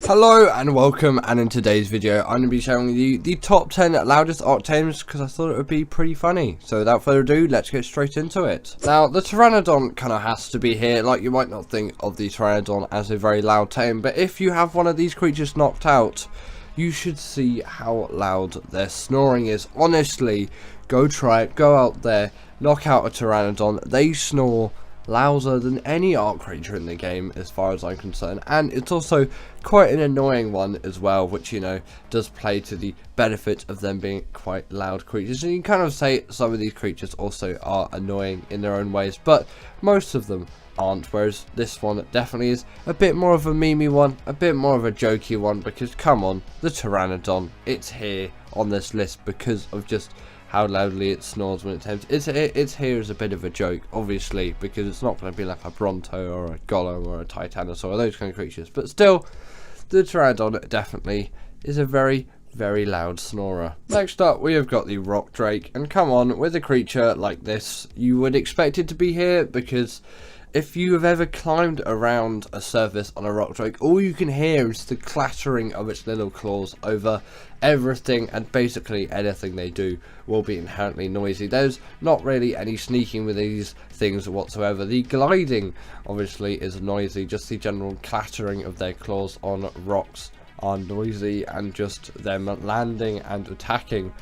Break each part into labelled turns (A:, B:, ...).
A: Hello and welcome, and in today's video I'm going to be showing you the top 10 loudest Ark tames because I thought it would be pretty funny. So without further ado, let's get straight into it. Now the Pteranodon kind of has to be here. Like, you might not think of the Pteranodon as a very loud tame, but if you have one of these creatures knocked out, you should see how loud their snoring is. Honestly, go try it, go out there, knock out a Pteranodon. They snore louder than any Ark creature in the game as far as I'm concerned, and it's also quite an annoying one as well, which, you know, does play to the benefit of them being quite loud creatures. And you can kind of say some of these creatures also are annoying in their own ways, but most of them aren't, whereas this one definitely is a bit more of a memey one, a bit more of a jokey one, because come on, the Pteranodon, it's here on this list because of just how loudly it snores when it tames. It's here as a bit of a joke, obviously, because it's not going to be like a Bronto or a Golem or a Titanosaur or those kind of creatures, but still, the Pteranodon definitely is a very, very loud snorer. Next up, we have got the Rock Drake, and come on, with a creature like this, you would expect it to be here, because if you have ever climbed around a surface on a Rock Drake, all you can hear is the clattering of its little claws over everything, and basically anything they do will be inherently noisy. There's not really any sneaking with these things whatsoever. The gliding obviously is noisy, just the general clattering of their claws on rocks are noisy, and just them landing and attacking,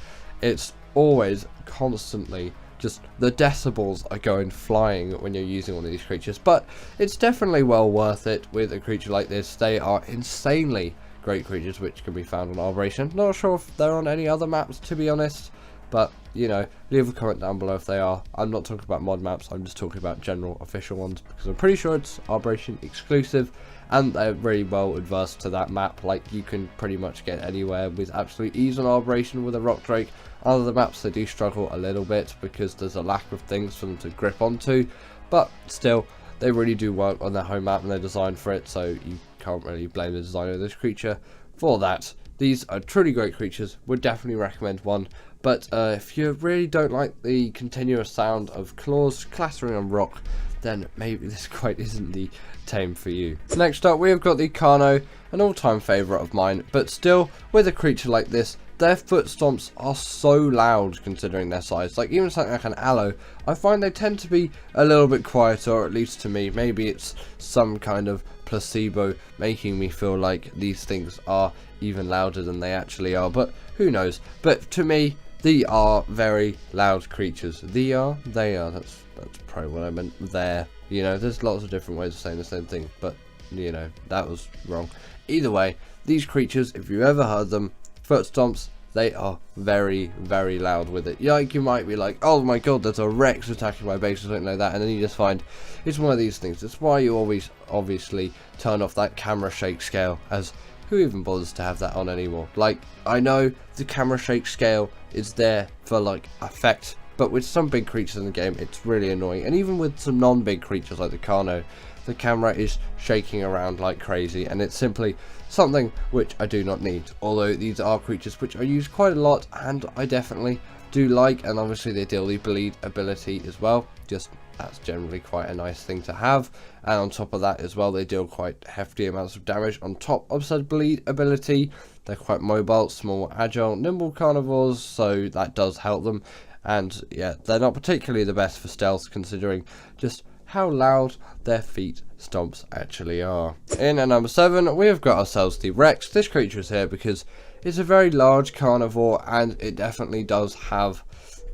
A: it's always constantly just the decibels are going flying when you're using one of these creatures. But it's definitely well worth it with a creature like this. They are insanely great creatures which can be found on Arbration. Not sure if they're on any other maps, to be honest, but, you know, leave a comment down below if they are. I'm not talking about mod maps, I'm just talking about general official ones, because I'm pretty sure it's Arbration exclusive, and they're really well adverse to that map. Like, you can pretty much get anywhere with absolute ease on Arbration with a Rock Drake. Other maps, they do struggle a little bit because there's a lack of things for them to grip onto, but still, they really do work on their home map and they're designed for it, so you can't really blame the designer of this creature for that. These are truly great creatures, would definitely recommend one, but if you really don't like the continuous sound of claws clattering on rock, then maybe this quite isn't the tame for you. Next up, we have got the Carno, an all-time favourite of mine, but still, with a creature like this, their foot stomps are so loud considering their size. Like, even something like an Aloe, I find they tend to be a little bit quieter, or at least to me. Maybe it's some kind of placebo making me feel like these things are even louder than they actually are, but who knows. But to me, they are very loud creatures. They are, that's probably what I meant there. You know, there's lots of different ways of saying the same thing, but, you know, that was wrong. Either way, these creatures, if you ever heard them, foot stomps, they are very, very loud with it. Like, you might be like, oh my god, there's a Rex attacking my base or something like that, and then you just find it's one of these things. That's why you always obviously turn off that camera shake scale, as who even bothers to have that on anymore? Like, I know the camera shake scale is there for, like, effect, but with some big creatures in the game, it's really annoying. And even with some non-big creatures like the Carno, the camera is shaking around like crazy, and it's simply something which I do not need. Although these are creatures which I use quite a lot, and I definitely do like, and obviously they deal the bleed ability as well. Just, that's generally quite a nice thing to have. And on top of that as well, they deal quite hefty amounts of damage on top of said bleed ability. They're quite mobile, small, agile, nimble carnivores, so that does help them. And yeah, they're not particularly the best for stealth, considering just how loud their feet stomps actually are. In at number 7, we have got ourselves the Rex. This creature is here because it's a very large carnivore, and it definitely does have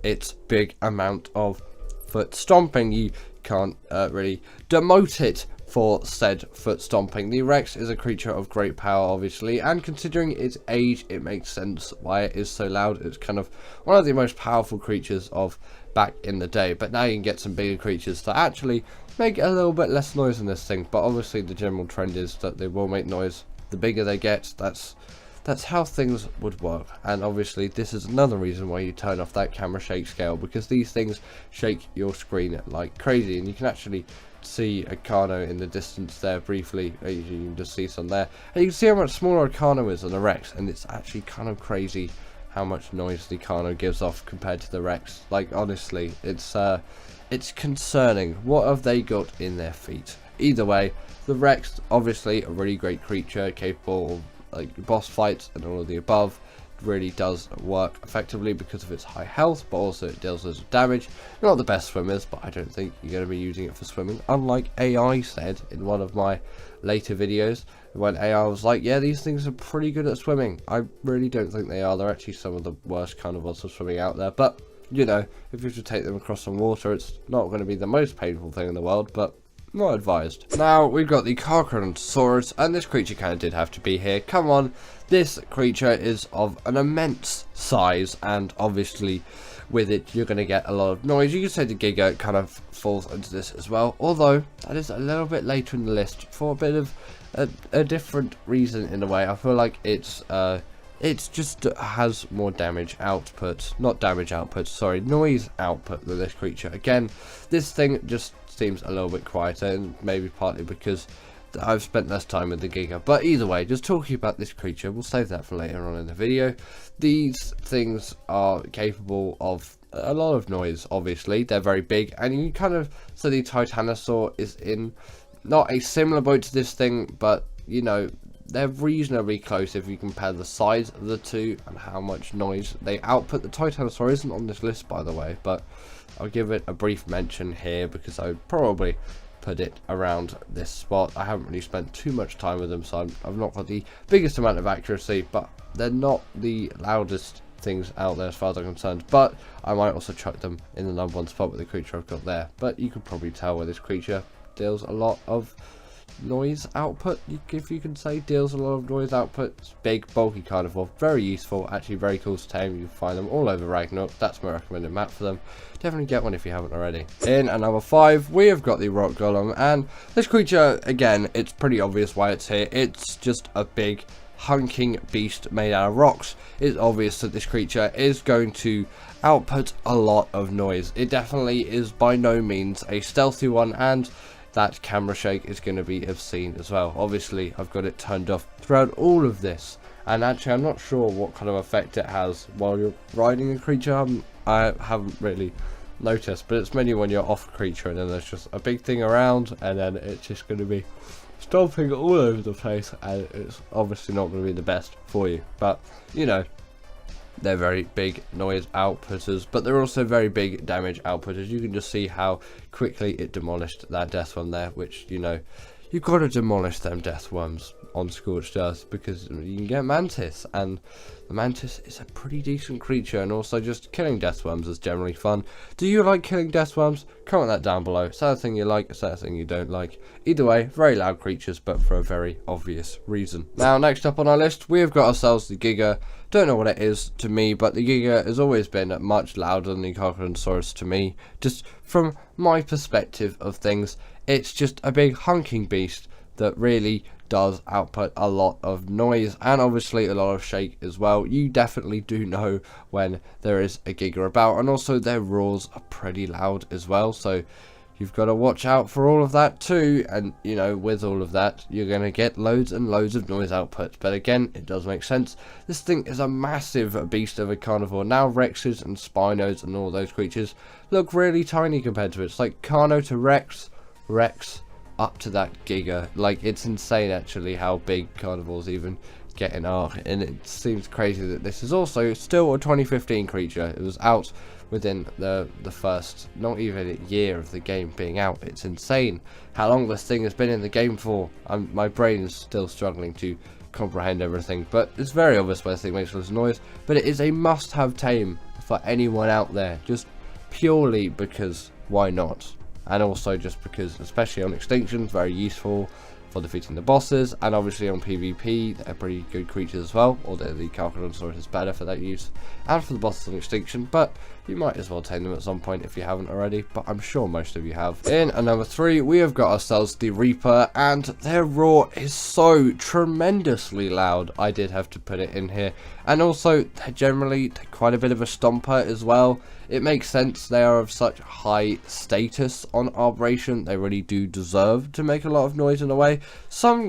A: its big amount of foot stomping. You can't really demote it for said foot stomping. The Rex is a creature of great power, obviously, and considering its age, it makes sense why it is so loud. It's kind of one of the most powerful creatures of back in the day, but now you can get some bigger creatures that actually make a little bit less noise in this thing. But obviously the general trend is that they will make noise the bigger they get. That's how things would work. And obviously this is another reason why you turn off that camera shake scale, because these things shake your screen like crazy. And you can actually see a Carno in the distance there briefly. You can just see some there, and you can see how much smaller a Carno is than a Rex, and it's actually kind of crazy how much noise the Carno gives off compared to the Rex. Like, honestly, it's concerning. What have they got in their feet? either way, the Rex, obviously a really great creature, capable of like boss fights and all of the above. Really does work effectively because of its high health, but also it deals loads of damage. Not the best swimmers, but I don't think you're going to be using it for swimming, unlike AI said in one of my later videos, when AI was like, yeah, these things are pretty good at swimming. I really don't think they are. They're actually some of the worst carnivores for swimming out there, but you know, if you have to take them across some water, it's not going to be the most painful thing in the world, but not advised. Now we've got the Carcharodontosaurus, and this creature kind of did have to be here. Come on, this creature is of an immense size, and obviously with it you're going to get a lot of noise. You can say the Giga kind of falls into this as well, although that is a little bit later in the list for a bit of a different reason in a way. I feel like it's just has more damage output, not damage output, sorry, noise output than this creature. Again, this thing just seems a little bit quieter, and maybe partly because I've spent less time with the Giga. But either way, just talking about this creature, we'll save that for later on in the video. These things are capable of a lot of noise, obviously. They're very big, and you kind of, so the Titanosaur is in not a similar boat to this thing, but you know, they're reasonably close if you compare the size of the two and how much noise they output. The Titanosaur isn't on this list, by the way, but I'll give it a brief mention here because I would probably put it around this spot. I haven't really spent too much time with them, so I've not got the biggest amount of accuracy, but they're not the loudest things out there as far as I'm concerned. But I might also chuck them in the #1 spot with the creature I've got there. But you can probably tell where this creature deals a lot of noise output, if you can say, deals a lot of noise output. It's big, bulky carnivore, very useful, actually very cool to tame. You can find them all over Ragnarok. That's my recommended map for them. Definitely get one if you haven't already. In at number 5 we have got the Rock Golem, and this creature, again, it's pretty obvious why it's here. It's just a big hunking beast made out of rocks. It's obvious that this creature is going to output a lot of noise. It definitely is by no means a stealthy one, and that camera shake is going to be obscene as well. Obviously I've got it turned off throughout all of this, and actually I'm not sure what kind of effect it has while you're riding a creature. I haven't really noticed, but it's mainly when you're off a creature and then there's just a big thing around, and then it's just going to be stomping all over the place, and it's obviously not going to be the best for you. But you know, they're very big noise outputters, but they're also very big damage outputters. You can just see how quickly it demolished that death worm there, which, you know, you've got to demolish them death worms on Scorched Earth because you can get Mantis, and the Mantis is a pretty decent creature, and also just killing death worms is generally fun. Do you like killing death worms? Comment that down below. Is that a thing you like? Is that a thing you don't like? Either way, very loud creatures, but for a very obvious reason. Now, next up on our list, we have got ourselves the Giga. Don't know what it is to me, but the Giga has always been much louder than the Carcharodontosaurus to me. Just from my perspective of things, it's just a big hunking beast that really does output a lot of noise, and obviously a lot of shake as well. You definitely do know when there is a Giga about, and also their roars are pretty loud as well, so you've got to watch out for all of that too. And you know, with all of that, you're going to get loads and loads of noise output. But again, it does make sense. This thing is a massive beast of a carnivore. Now Rexes and Spinos and all those creatures look really tiny compared to it. It's like Carno to Rex, Rex up to that Giga. Like, it's insane actually how big carnivores even get in Ark, and it seems crazy that this is also still a 2015 creature. It was out within the first not even a year of the game being out. It's insane how long this thing has been in the game for. My brain is still struggling to comprehend everything, but it's very obvious why this thing makes all this noise. But it is a must-have tame for anyone out there, just purely because why not? And also just because, especially on Extinction, very useful for defeating the bosses, and obviously on PvP they're pretty good creatures as well, although the Carcharodontosaurus is better for that use, and for the bosses on Extinction. But you might as well tame them at some point if you haven't already, but I'm sure most of you have. In at number 3 we have got ourselves the Reaper, and their roar is so tremendously loud. I did have to put it in here, and also they're generally quite a bit of a stomper as well. It makes sense, they are of such high status on Arbration, they really do deserve to make a lot of noise in a way.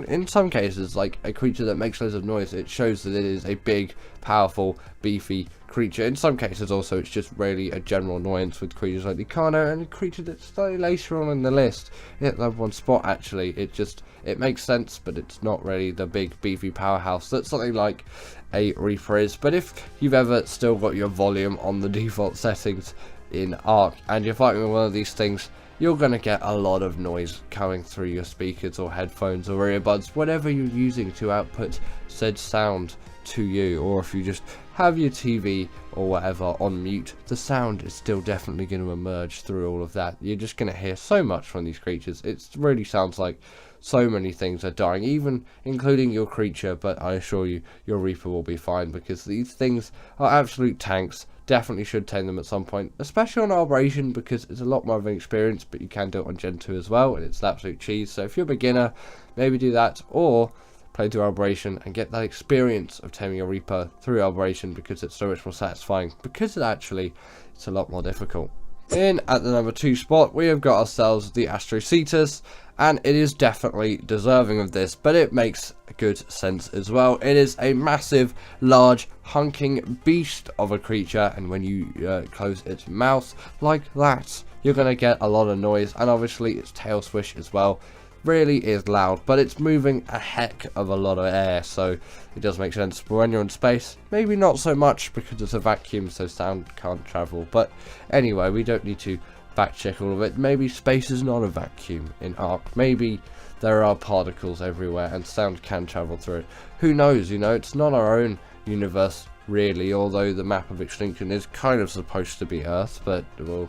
A: in some cases, like a creature that makes loads of noise, it shows that it is a big, powerful, beefy creature. In some cases also it's just really a general annoyance with creatures like Nicano, and a creature that's slightly later on in the list hit that one spot. Actually, it makes sense, but it's not really the big beefy powerhouse that something like a Reaper is. But if you've ever still got your volume on the default settings in Ark and you're fighting with one of these things, you're going to get a lot of noise coming through your speakers or headphones or earbuds, whatever you're using to output said sound to you. Or if you just have your TV or whatever on mute, the sound is still definitely going to emerge through all of that. You're just going to hear so much from these creatures. It really sounds like so many things are dying, even including your creature, but I assure you, your Reaper will be fine, because these things are absolute tanks. Definitely should tame them at some point, especially on Arbration, because it's a lot more of an experience, but you can do it on Gen 2 as well, and it's an absolute cheese. So if you're a beginner, maybe do that, or play through Arbration and get that experience of taming a Reaper through Arbration, because it's so much more satisfying, because it's a lot more difficult. In at the number 2 spot, we have got ourselves the Astrocetus, and it is definitely deserving of this, but it makes good sense as well. It is a massive, large, hunking beast of a creature, and when you close its mouth like that, you're going to get a lot of noise, and obviously its tail swish as well really is loud, but it's moving a heck of a lot of air, so it does make sense. But when you're in space, maybe not so much, because it's a vacuum, so sound can't travel. But anyway, we don't need to fact check all of it. Maybe space is not a vacuum in Ark. Maybe there are particles everywhere and sound can travel through it. Who knows? You know, it's not our own universe really, although the map of extinction is kind of supposed to be Earth, but we'll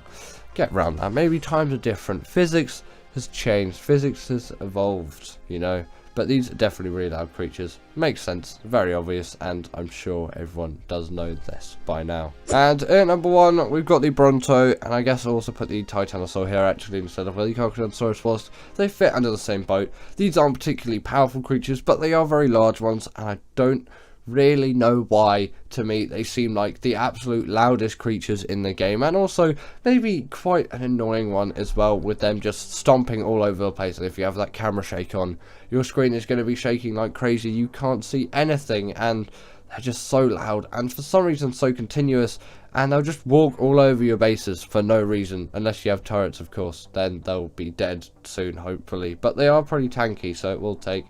A: get around that. Maybe times are different. Physics has changed, physics has evolved, you know, but these are definitely really loud creatures. Makes sense, very obvious, and I'm sure everyone does know this by now. And at number 1, we've got the Bronto, and I guess I'll also put the Titanosaur here actually instead of where the Carcharodontosaurus was. They fit under the same boat. These aren't particularly powerful creatures, but they are very large ones, and I don't really know why. To me, they seem like the absolute loudest creatures in the game, and also maybe quite an annoying one as well, with them just stomping all over the place. And if you have that camera shake on, your screen is going to be shaking like crazy. You can't see anything, and they're just so loud, and for some reason so continuous, and they'll just walk all over your bases for no reason, unless you have turrets, of course. Then they'll be dead soon, hopefully, but they are pretty tanky, so it will take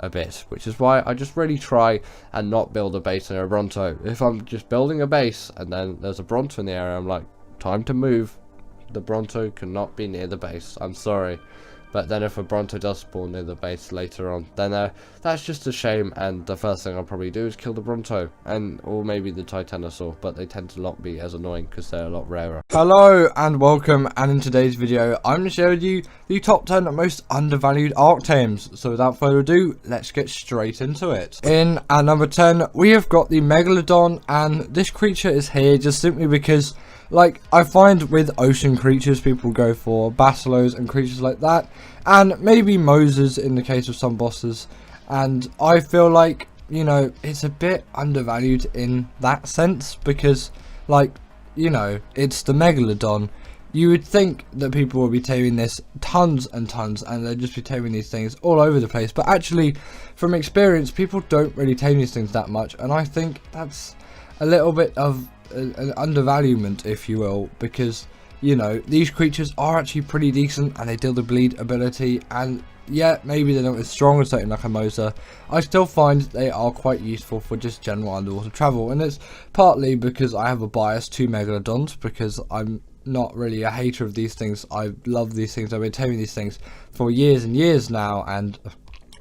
A: a bit, which is why I just really try and not build a base in a Bronto. If I'm just building a base and then there's a Bronto in the area, I'm like, time to move. The Bronto cannot be near the base, I'm sorry. But then if a Bronto does spawn near the base later on, then that's just a shame, and the first thing I'll probably do is kill the Bronto, or maybe the Titanosaur, but they tend to not be as annoying because they're a lot rarer. Hello and welcome, and in today's video I'm going to share with you the top 10 most undervalued Ark tames. So without further ado, let's get straight into it. In at number 10, we have got the Megalodon, and this creature is here just simply because, like, I find with ocean creatures, people go for Basilos and creatures like that, and maybe Moses in the case of some bosses, and I feel like, you know, it's a bit undervalued in that sense, because, like, you know, it's the Megalodon. You would think that people would be taming this tons and tons, and they'd just be taming these things all over the place, but actually, from experience, people don't really tame these things that much, and I think that's a little bit of an undervaluement, if you will, because, you know, these creatures are actually pretty decent, and they deal the bleed ability, and yeah, maybe they're not as strong as something like a Mosa. I still find they are quite useful for just general underwater travel, and it's partly because I have a bias to Megalodons, because I'm not really a hater of these things. I love these things. I've been taming these things for years and years now, and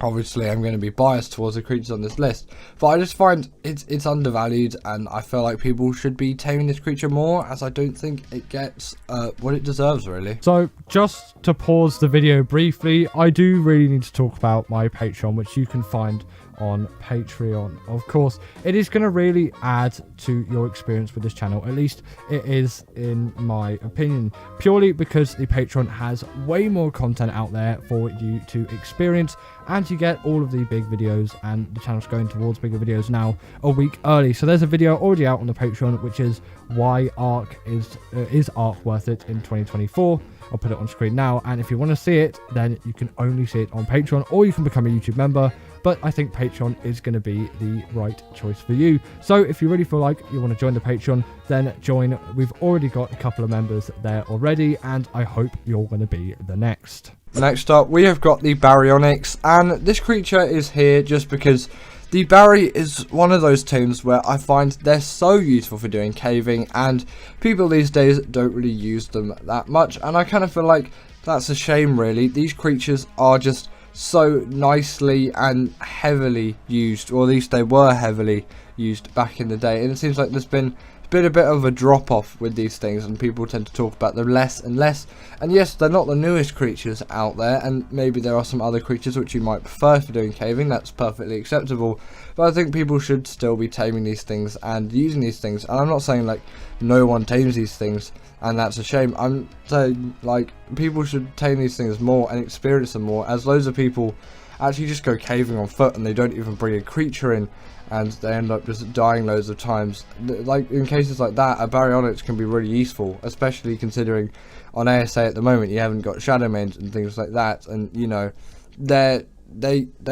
A: obviously I'm going to be biased towards the creatures on this list, but I just find it's undervalued, and I feel like people should be taming this creature more, as I don't think it gets what it deserves, really.
B: So just to pause the video briefly, I do really need to talk about my Patreon, which you can find on Patreon. Of course, it is going to really add to your experience with this channel. At least it is, in my opinion, purely because the Patreon has way more content out there for you to experience, and you get all of the big videos, and the channel's going towards bigger videos now a week early. So there's a video already out on the Patreon, which is why Ark is Ark worth it in 2024. I'll put it on screen now, and if you want to see it, then you can only see it on Patreon, or you can become a YouTube member. But I think Patreon is going to be the right choice for you. So if you really feel like you want to join the Patreon, then join. We've already got a couple of members there already, and I hope you're going to be the next.
A: Next up, we have got the Baryonyx, and this creature is here just because the Barry is one of those tames where I find they're so useful for doing caving, and people these days don't really use them that much, and I kind of feel like that's a shame really. These creatures are just so nicely and heavily used, or at least they were heavily used back in the day, and it seems like there's been a bit of a drop off with these things, and people tend to talk about them less and less. And yes, they're not the newest creatures out there, and maybe there are some other creatures which you might prefer for doing caving. That's perfectly acceptable, but I think people should still be taming these things and using these things. And I'm not saying like no one tames these things and that's a shame. I'm saying like people should tame these things more and experience them more, as loads of people actually just go caving on foot and they don't even bring a creature in, and they end up just dying loads of times. Like in cases like that, a Baryonyx can be really useful, especially considering on ASA at the moment you haven't got shadow mains and things like that, and you know they're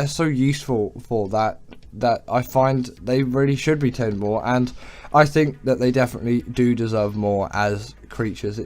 A: so useful for that I find they really should be tamed more, and I think that they definitely do deserve more as creatures.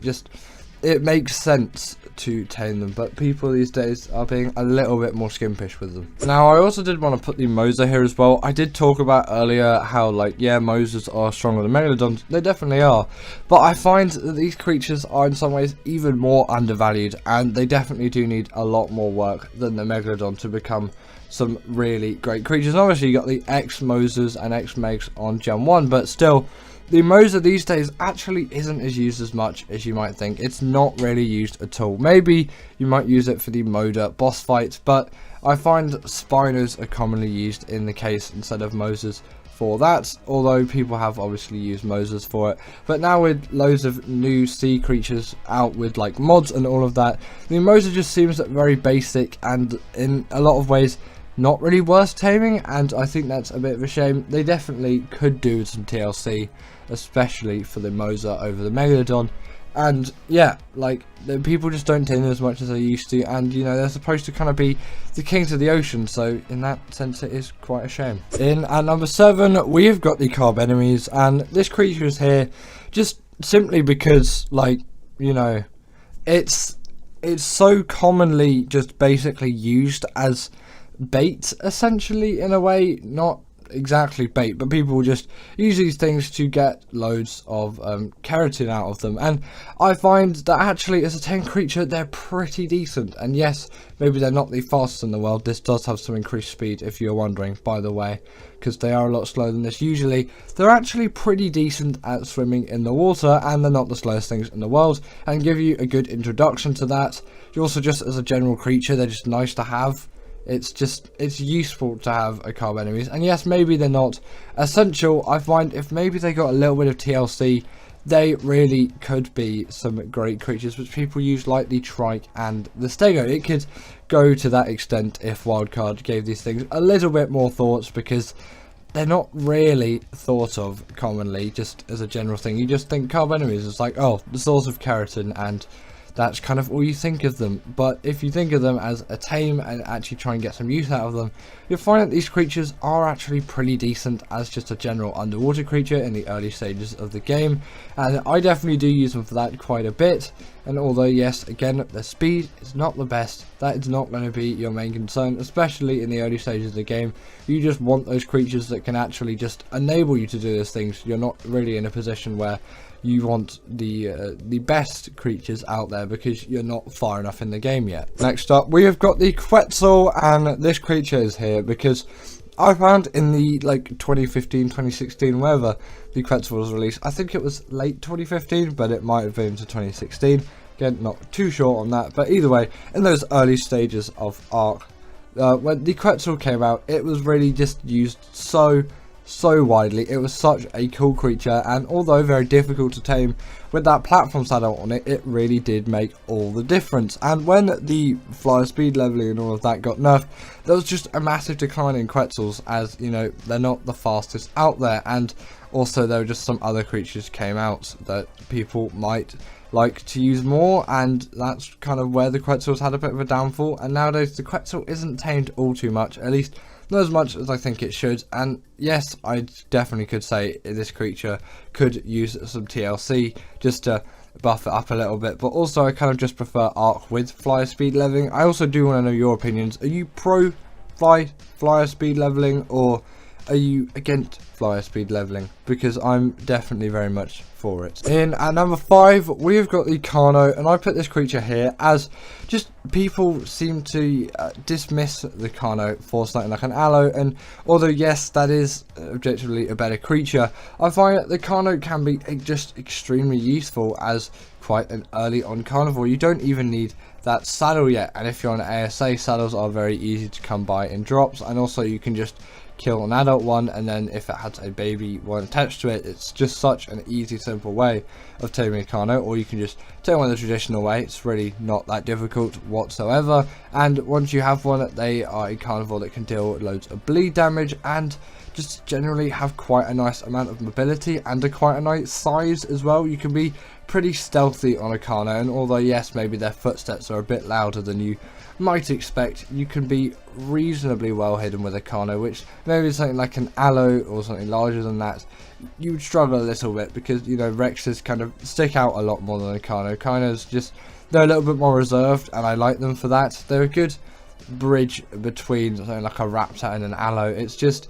A: It makes sense to tame them, but people these days are being a little bit more skimpish with them. Now, I also did want to put the Moser here as well. I did talk about earlier how, like, yeah, Mosers are stronger than Megalodons. They definitely are, but I find that these creatures are in some ways even more undervalued, and they definitely do need a lot more work than the Megalodon to become some really great creatures. Obviously, you got the X-Mosers and X-Megs on Gen 1, but still, the Moser these days actually isn't as used as much as you might think. It's not really used at all. Maybe you might use it for the Moder boss fights, but I find Spinos are commonly used in the case instead of Mosers for that, although people have obviously used Mosers for it. But now with loads of new sea creatures out with like mods and all of that, the Moser just seems very basic and in a lot of ways not really worth taming, and I think that's a bit of a shame. They definitely could do some TLC, especially for the Moser over the Megalodon. And yeah, like people just don't tame them as much as they used to, and you know they're supposed to kind of be the kings of the ocean, so in that sense it is quite a shame. In at number 7 we have got the Carb Enemies, and this creature is here just simply because, like, you know, it's so commonly just basically used as bait, essentially, in a way. Not exactly bait, but people just use these things to get loads of keratin out of them, and I find that actually as a tame creature they're pretty decent. And yes, maybe they're not the fastest in the world. This does have some increased speed, if you're wondering, by the way, because they are a lot slower than this usually. They're actually pretty decent at swimming in the water, and they're not the slowest things in the world, and give you a good introduction to that. You also, just as a general creature, they're just nice to have. It's useful to have a Carb Enemies, and yes, maybe they're not essential. I find if maybe they got a little bit of TLC, they really could be some great creatures which people use, like the Trike and the Stego. It could go to that extent if Wildcard gave these things a little bit more thoughts, because they're not really thought of commonly just as a general thing. You just think Carb Enemies is like, oh, the source of keratin, and that's kind of all you think of them. But if you think of them as a tame and actually try and get some use out of them, you'll find that these creatures are actually pretty decent as just a general underwater creature in the early stages of the game, and I definitely do use them for that quite a bit. And although yes, again, their speed is not the best, that is not going to be your main concern, especially in the early stages of the game. You just want those creatures that can actually just enable you to do those things. You're not really in a position where you want the best creatures out there, because you're not far enough in the game yet. Next up, we have got the Quetzal, and this creature is here because I found in the like 2015, 2016, wherever the Quetzal was released, I think it was late 2015, but it might have been to 2016. Again, not too sure on that, but either way, in those early stages of Ark, when the Quetzal came out, it was really just used so widely. It was such a cool creature, and although very difficult to tame, with that platform saddle on it, it really did make all the difference. And when the flyer speed leveling and all of that got nerfed, there was just a massive decline in Quetzals, as you know, they're not the fastest out there, and also there were just some other creatures came out that people might like to use more, and that's kind of where the Quetzals had a bit of a downfall. And nowadays the Quetzal isn't tamed all too much, at least not as much as I think it should. And yes, I definitely could say this creature could use some TLC just to buff it up a little bit, but also I kind of just prefer Ark with flyer speed leveling. I also do want to know your opinions. Are you pro flyer speed leveling, or are you against flyer speed leveling? Because I'm definitely very much for it. In at number 5, we've got the Carno, and I put this creature here as just people seem to dismiss the Carno for something like an Aloe, and although yes, that is objectively a better creature, I find that the Carno can be just extremely useful as quite an early on carnivore. You don't even need that saddle yet, and if you're on ASA, saddles are very easy to come by in drops, and also you can just kill an adult one, and then if it has a baby one attached to it, it's just such an easy, simple way of taming a Carno. Or you can just tame one the traditional way. It's really not that difficult whatsoever, and once you have one, they are a carnivore that can deal loads of bleed damage and just generally have quite a nice amount of mobility and quite a nice size as well. You can be pretty stealthy on a Carno, and although yes, maybe their footsteps are a bit louder than you might expect, you can be reasonably well hidden with a Carno, which maybe something like an Aloe or something larger than that, you would struggle a little bit, because you know, Rexes kind of stick out a lot more than a Carno. Carnos just, they're a little bit more reserved, and I like them for that. They're a good bridge between something like a Raptor and an Aloe. It's just,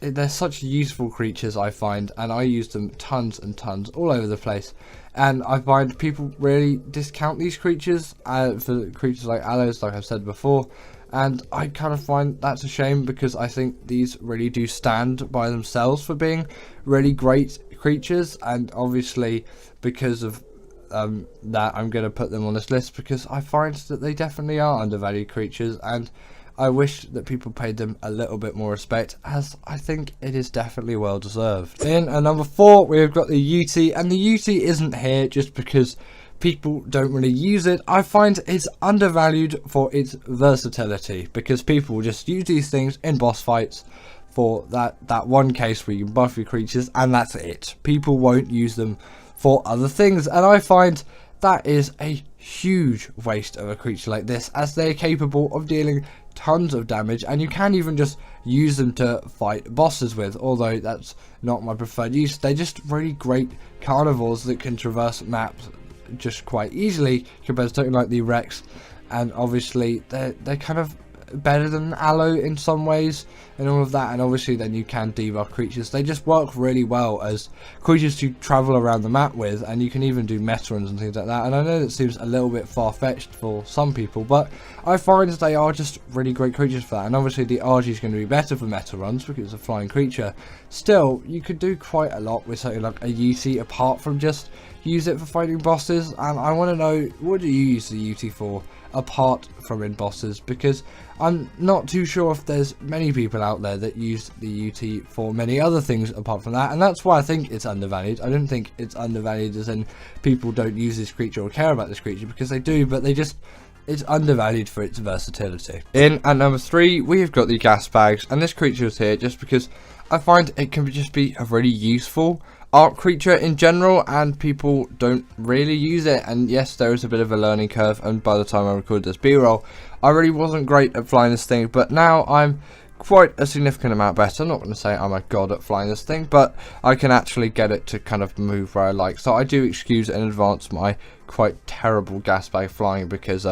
A: they're such useful creatures, I find, and I use them tons and tons all over the place. And I find people really discount these creatures for creatures like Aloes, like I've said before, and I kind of find that's a shame, because I think these really do stand by themselves for being really great creatures. And obviously because of that, I'm going to put them on this list, because I find that they definitely are undervalued creatures, and I wish that people paid them a little bit more respect, as I think it is definitely well deserved. In at number 4, we've got the UT, and the UT isn't here just because people don't really use it. I find it's undervalued for its versatility, because people just use these things in boss fights for that one case where you can buff your creatures, and that's it. People won't use them for other things, and I find that is a huge waste of a creature like this, as they're capable of dealing tons of damage, and you can even just use them to fight bosses with, although that's not my preferred use. They're just really great carnivores that can traverse maps just quite easily compared to something like the Rex, and obviously they're kind of better than Aloe in some ways and all of that. And obviously then you can debuff creatures. They just work really well as creatures to travel around the map with, and you can even do meta runs and things like that. And I know that seems a little bit far-fetched for some people, but I find that they are just really great creatures for that. And obviously the RG is going to be better for meta runs because it's a flying creature. Still, you could do quite a lot with something like a UT apart from just use it for fighting bosses. And I want to know, what do you use the UT for apart from in bosses? Because I'm not too sure if there's many people out there that use the UT for many other things apart from that, and that's why I think it's undervalued. I don't think it's undervalued as in people don't use this creature or care about this creature, because they do, but it's undervalued for its versatility. In at number 3, we've got the gas bags, and this creature is here just because I find it can just be a really useful Ark creature in general, and people don't really use it. And yes, there is a bit of a learning curve, and by the time I recorded this B-roll, I really wasn't great at flying this thing, but now I'm quite a significant amount better. I'm not going to say I'm a god at flying this thing, but I can actually get it to kind of move where I like. So I do excuse in advance my quite terrible gas bag flying, because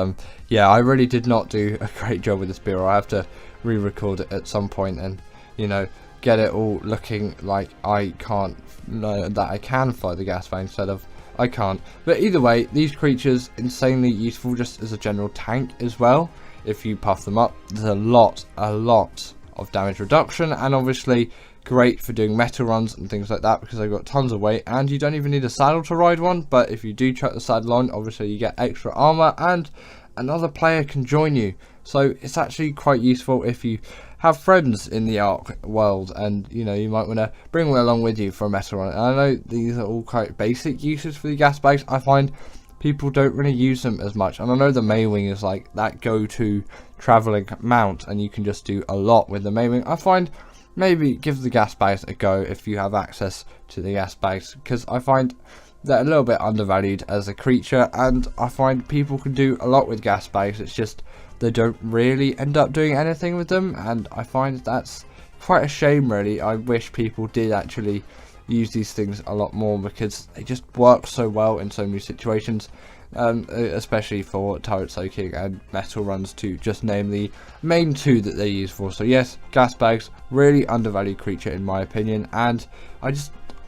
A: yeah, I really did not do a great job with this B-roll. I have to re-record it at some point and, you know, get it all looking like I can't, that I can fly the gas bag instead of I can't. But either way, these creatures insanely useful just as a general tank as well. If you puff them up, there's a lot of damage reduction, and obviously great for doing meta runs and things like that, because they've got tons of weight, and you don't even need a saddle to ride one. But if you do chuck the saddle on, obviously you get extra armor, and another player can join you So it's actually quite useful if you have friends in the Ark world, and you know, you might want to bring them along with you for a metal run. And I know these are all quite basic uses for the gas bags. I find people don't really use them as much, and I know the Maywing is like that go-to traveling mount, and you can just do a lot with the Maywing. I find maybe give the gas bags a go if you have access to the gas bags, because I find they're a little bit undervalued as a creature, and I find people can do a lot with gas bags. It's just they don't really end up doing anything with them, and I find that's quite a shame really. I wish people did actually use these things a lot more, because they just work so well in so many situations, especially for turret soaking and metal runs, to just name the main two that they use for. So yes, gas bags, really undervalued creature in my opinion, and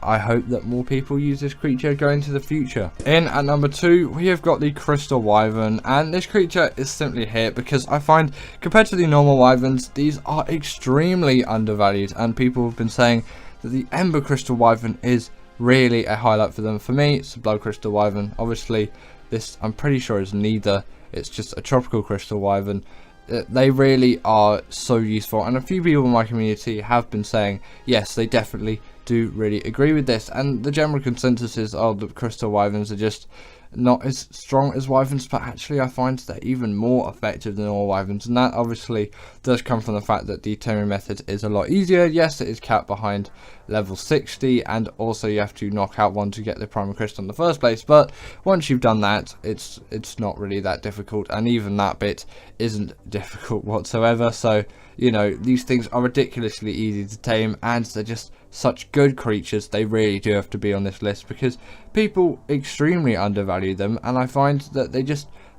A: I hope that more people use this creature going into the future. In at number 2, we have got the Crystal Wyvern, and this creature is simply here because I find compared to the normal Wyverns, these are extremely undervalued, and people have been saying that the Ember Crystal Wyvern is really a highlight for them. For me, it's the Blood Crystal Wyvern. Obviously, this I'm pretty sure is neither. It's just a Tropical Crystal Wyvern. They really are so useful, and a few people in my community have been saying yes, they definitely do really agree with this, and the general consensus is, oh, the Crystal Wyverns are just not as strong as Wyverns, but actually I find they're even more effective than all Wyverns, and that obviously does come from the fact that the taming method is a lot easier. Yes, it is capped behind level 60, and also you have to knock out one to get the primary crystal in the first place, but once you've done that, it's not really that difficult, and even that bit isn't difficult whatsoever. So you know, these things are ridiculously easy to tame, and they're just such good creatures. They really do have to be on this list because people extremely undervalue them, and I find that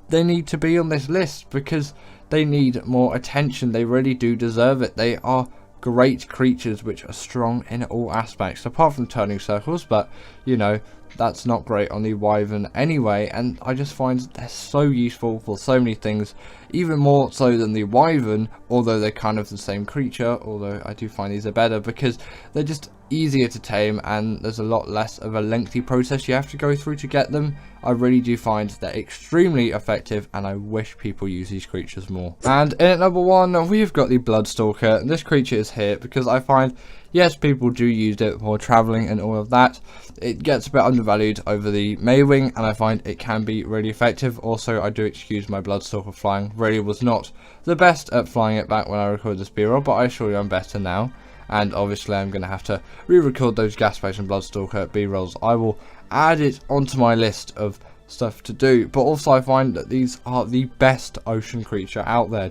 A: they need to be on this list because they need more attention. They really do deserve it. They are great creatures which are strong in all aspects, apart from turning circles, but you know, that's not great on the Wyvern anyway, and I just find they're so useful for so many things, even more so than the Wyvern, although they're kind of the same creature, although I do find these are better because they're just easier to tame and there's a lot less of a lengthy process you have to go through to get them. I really do find they're extremely effective, and I wish people use these creatures more. And in at number 1, we've got the Bloodstalker, and this creature is here because I find, yes, people do use it for traveling and all of that. It gets a bit undervalued over the Maywing, and I find it can be really effective. Also, I do excuse my Bloodstalker flying. Really was not the best at flying it back when I recorded this B-roll, but I assure you I'm better now. And obviously I'm going to have to re-record those gas bags and Bloodstalker B-rolls. I will add it onto my list of stuff to do, but also I find that these are the best ocean creature out there.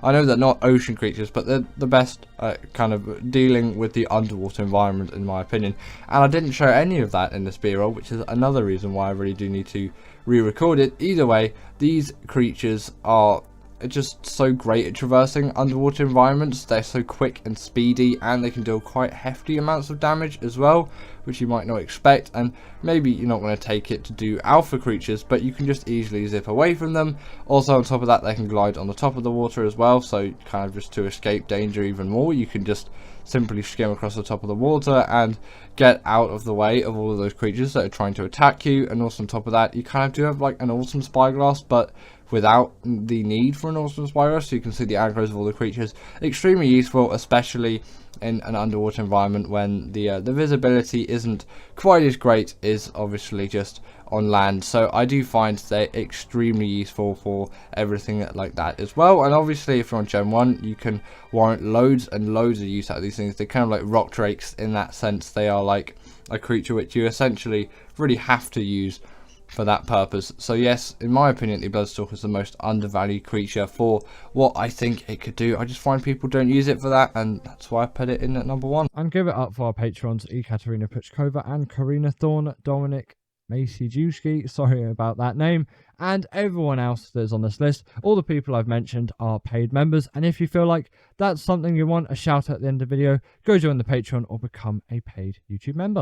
A: I know they're not ocean creatures, but they're the best kind of dealing with the underwater environment in my opinion, and I didn't show any of that in this B-roll, which is another reason why I really do need to re-record it. Either way, these creatures are just so great at traversing underwater environments. They're so quick and speedy, and they can deal quite hefty amounts of damage as well, which you might not expect. And maybe you're not going to take it to do alpha creatures, but you can just easily zip away from them. Also on top of that, they can glide on the top of the water as well, so kind of just to escape danger even more, you can just simply skim across the top of the water and get out of the way of all of those creatures that are trying to attack you. And also on top of that, you kind of do have like an awesome spyglass, but without the need for an awesome spyglass, so you can see the aggros of all the creatures. Extremely useful, especially in an underwater environment when the visibility isn't quite as great as obviously just on land. So I do find they're extremely useful for everything like that as well. And obviously if you're on Gen 1, you can warrant loads and loads of use out of these things. They're kind of like rock drakes in that sense. They are like a creature which you essentially really have to use for that purpose. So yes, in my opinion, the Bloodstalker is the most undervalued creature for what I think it could do. I just find people don't use it for that, and that's why I put it in at number 1.
B: And give it up for our patrons, Ekaterina Puchkova and Karina Thorne, Dominic Maciejewski, sorry about that name, and everyone else that's on this list. All the people I've mentioned are paid members, and if you feel like that's something you want a shout out at the end of the video, go join the Patreon or become a paid YouTube member.